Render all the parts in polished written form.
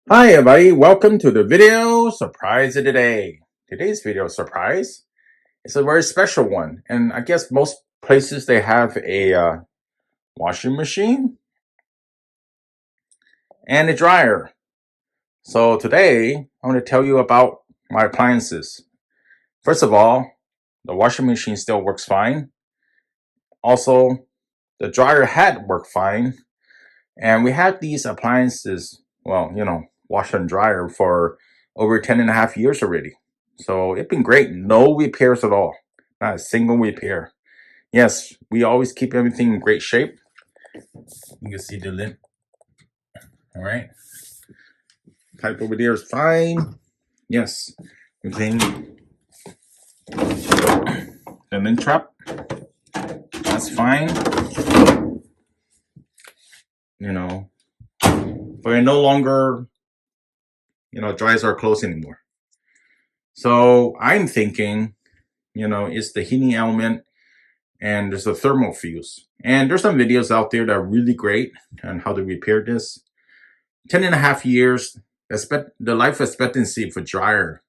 Hi everybody, welcome to the video surprise of the day. Today's video surprise is a very special one, and I guess most places they have a washing machine and a dryer. So today I'm going to tell you about my appliances. First of all, the washing machine still works fine. Also, the dryer had worked fine, and we had these appliances, washer and dryer for over 10 and a half years already. So it's been great. No repairs at all. Not a single repair. Yes, we always keep everything in great shape. You can see the lid. All right. Pipe over there is fine. Yes. Everything. The lint trap. That's fine. But it no longer, dries our clothes anymore. So I'm thinking, it's the heating element and there's a thermal fuse. And there's some videos out there that are really great on how to repair this. 10 and a half years, the life expectancy for dryer,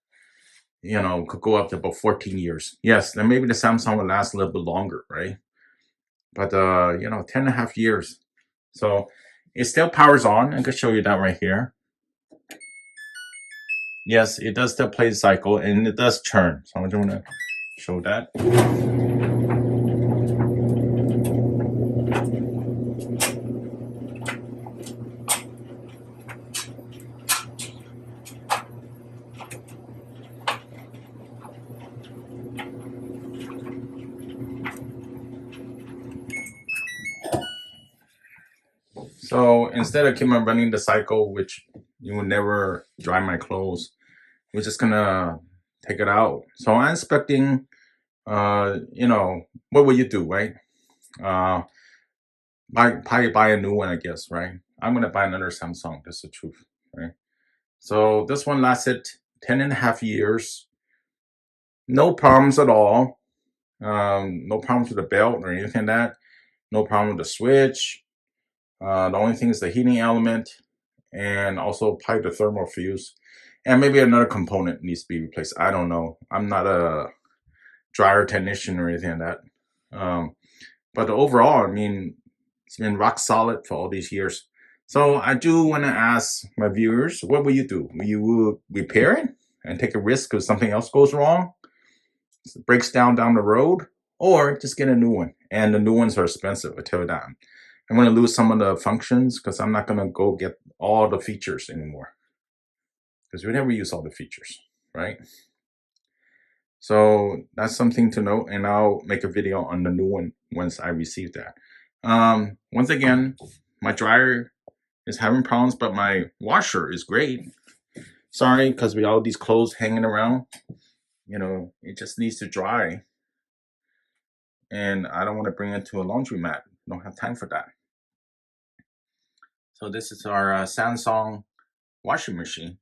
could go up to about 14 years. Yes, then maybe the Samsung will last a little bit longer, right? But, 10 and a half years. So it still powers on. I can show you that right here. Yes, it does still play the cycle and it does churn. So I'm going to show that. So instead of keep on running the cycle, which you will never dry my clothes, we're just gonna take it out. So I'm expecting, what will you do, right? Probably buy a new one, I guess, right? I'm gonna buy another Samsung. That's the truth, right? So this one lasted 10 and a half years. No problems at all. No problems with the belt or anything like that. No problem with the switch. The only thing is the heating element and also probably the thermal fuse. And maybe another component needs to be replaced. I don't know. I'm not a dryer technician or anything like that. But overall, I mean, it's been rock solid for all these years. So I do want to ask my viewers, what will you do? Will you repair it and take a risk because something else goes wrong? It breaks down the road, or just get a new one. And the new ones are expensive, I tell you that. I'm going to lose some of the functions because I'm not going to go get all the features anymore. Because we never use all the features, right? So that's something to note, and I'll make a video on the new one once I receive that. Once again, my dryer is having problems, but my washer is great. Sorry, because we all these clothes hanging around, it just needs to dry. And I don't want to bring it to a laundromat. Don't have time for that. So this is our Samsung washing machine.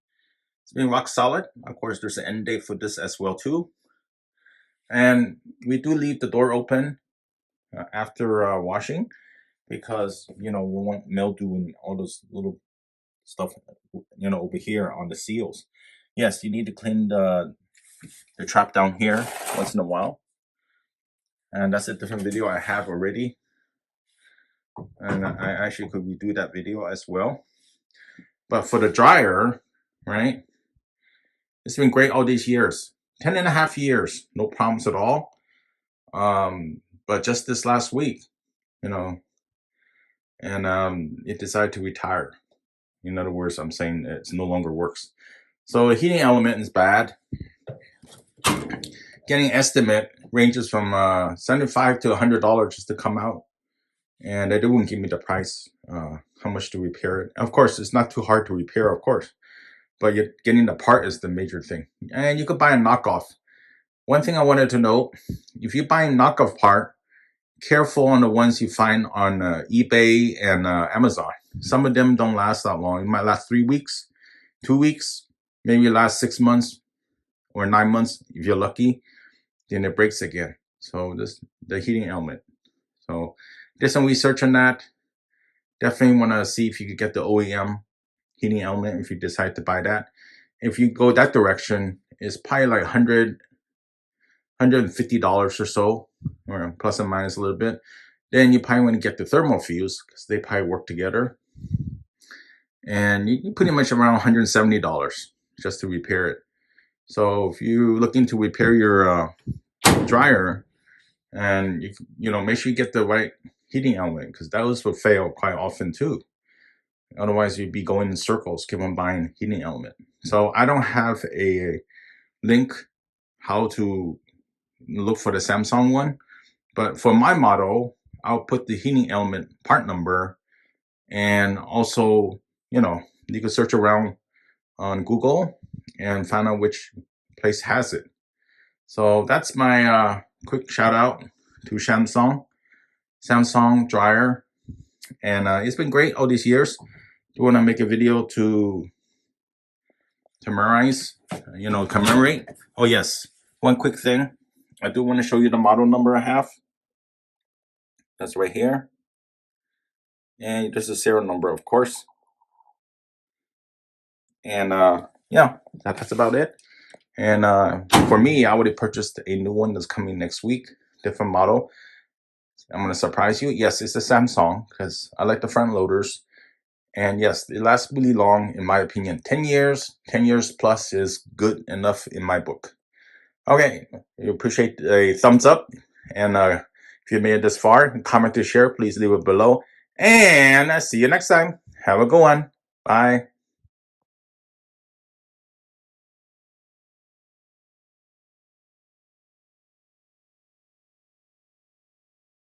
It's been rock solid. Of course, there's an end date for this as well too. And we do leave the door open after washing because we want mildew and all those little stuff over here on the seals. Yes, you need to clean the trap down here once in a while, and that's a different video I have already, and I actually could redo that video as well. But for the dryer, right, it's been great all these years. 10 and a half years, no problems at all. But just this last week, and it decided to retire. In other words, I'm saying it no longer works. So the heating element is bad. Getting estimate ranges from $75 to $100 just to come out, and they wouldn't give me the price, how much to repair it. Of course, it's not too hard to repair, of course, but getting the part is the major thing. And you could buy a knockoff. One thing I wanted to note: if you buy a knockoff part, careful on the ones you find on eBay and Amazon. Some of them don't last that long. It might last 3 weeks, 2 weeks, maybe last 6 months or 9 months if you're lucky. Then it breaks again. So the heating element. So did some research on that. Definitely want to see if you could get the OEM heating element if you decide to buy that. If you go that direction, it's probably like $150 or so, or plus or minus a little bit. Then you probably want to get the thermal fuse because they probably work together. And you pretty much around $170 just to repair it. So if you're looking to repair your dryer, and you know, make sure you get the right heating element, because those will fail quite often too. Otherwise, you'd be going in circles, keep on buying heating element. So I don't have a link how to look for the Samsung one, but for my model, I'll put the heating element part number, and also, you know, you can search around on Google and find out which place has it. So that's my quick shout out to Samsung dryer, and it's been great all these years. Do want to make a video to commemorate. Oh yes, one quick thing. I do want to show you the model number I have. That's right here. And there's a serial number, of course. And yeah, that's about it. And for me, I would have purchased a new one that's coming next week, different model. I'm going to surprise you. Yes, it's a Samsung because I like the front loaders. And yes, it lasts really long, in my opinion. 10 years plus is good enough in my book. Okay, I appreciate a thumbs up. And if you made it this far, comment to share, please leave it below. And I'll see you next time. Have a good one. Bye.